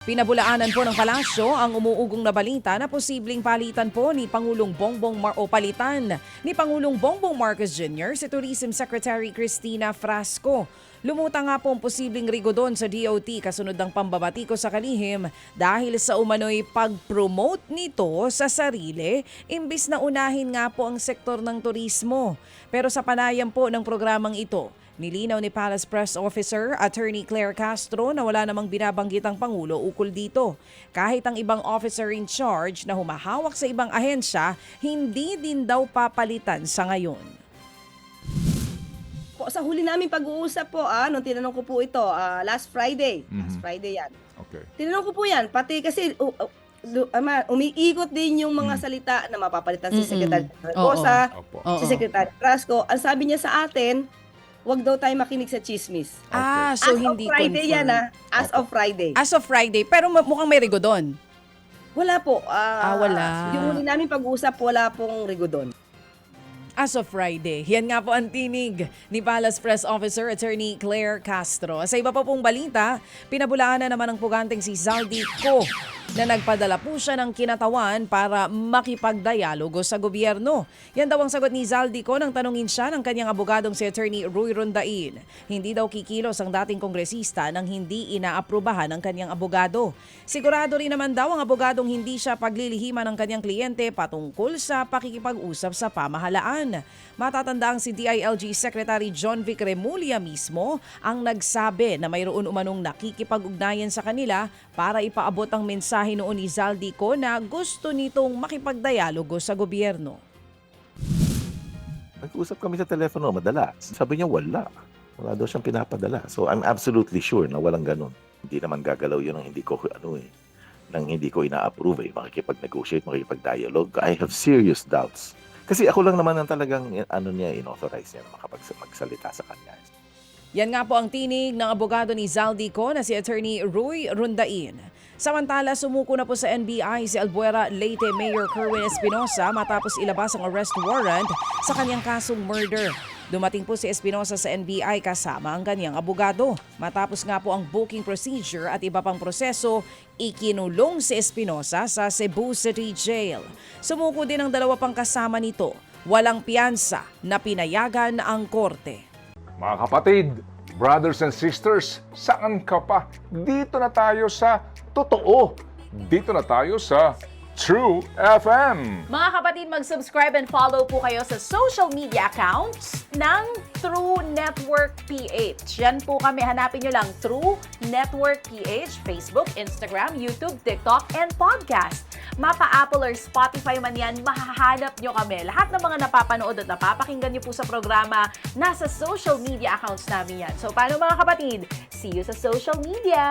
Pinabulaanan po ng palasyo ang umuugong na balita na posibleng palitan po ni Pangulong Bongbong Marcos Jr. si Tourism Secretary Cristina Frasco. Lumutang nga po ang posibleng rigodon sa DOT kasunod ng pambabatiko sa kalihim dahil sa umano'y pag-promote nito sa sarili imbis na unahin nga po ang sektor ng turismo. Pero sa panayam po ng programang ito, nilinaw ni Palace Press Officer Attorney Claire Castro na wala namang binabanggit ang Pangulo ukol dito. Kahit ang ibang officer in charge na humahawak sa ibang ahensya, hindi din daw papalitan sa ngayon. Sa huli namin pag-uusap po, nung tinanong ko po ito, last Friday. Last Friday yan. Okay. Tinanong ko po yan, pati kasi umiikot din yung mga salita na mapapalitan si Secretary Rosa, Opo. si Secretary Frasco. Ang sabi niya sa atin, wag daw tayo makinig sa chismis. So As hindi of Friday confirmed. yan As of Friday. As of Friday, pero mukhang may rigodon. Wala po. Wala. Yung huli namin pag-uusap, wala pong rigodon. As of Friday. Yan nga po ang tinig ni Palace Press Officer Attorney Claire Castro. Sa iba pa pong balita, pinabulaan na naman ng puganteng si Zaldi Co na nagpadala po siya ng kinatawan para makipagdialogo sa gobyerno. Yan daw ang sagot ni Zaldi Co nang tanungin siya ng kanyang abogadong si Attorney Roy Rondain. Hindi daw kikilos ang dating kongresista nang hindi inaaprubahan ng kanyang abogado. Sigurado rin naman daw ang abogadong hindi siya paglilihiman ng kanyang kliyente patungkol sa pakikipag-usap sa pamahalaan. Matatanda ang si DILG Secretary John Vic Remulla mismo ang nagsabi na mayroon umanong nakikipag-ugnayan sa kanila para ipaabot ang mensahe noon ni Zaldi Co na gusto nitong makipagdialogo sa gobyerno. Nag-usap kami sa telepono, madalas. Sabi niya wala. Wala daw siyang pinapadala. So I'm absolutely sure na walang ganun. Hindi naman gagalaw yun ng hindi ko ina-approve makikipag-negotiate, makikipag-dialogue. I have serious doubts. Kasi ako lang naman ang talagang inauthorize niya na magsalita sa kanya. Yan nga po ang tinig ng abogado ni Zaldi Co na si Attorney Roy Rondain. Samantala, sumuko na po sa NBI si Albuera Leyte Mayor Kerwin Espinosa matapos ilabas ang arrest warrant sa kanyang kasong murder. Dumating po si Espinosa sa NBI kasama ang kanyang abogado. Matapos nga po ang booking procedure at iba pang proseso, ikinulong si Espinosa sa Cebu City Jail. Sumuko din ang dalawa pang kasama nito. Walang piyansa na pinayagan ang korte. Mga kapatid, brothers and sisters, saan ka pa? Dito na tayo sa Totoo. Dito na tayo sa True FM. Mga kapatid, mag-subscribe and follow po kayo sa social media accounts ng True Network PH. Yan po kami, hanapin nyo lang True Network PH, Facebook, Instagram, YouTube, TikTok, and podcast. Mapa Apple or Spotify man yan, mahahanap nyo kami. Lahat ng mga napapanood at napapakinggan nyo po sa programa, nasa social media accounts namin yan. So paano mga kapatid? See you sa social media!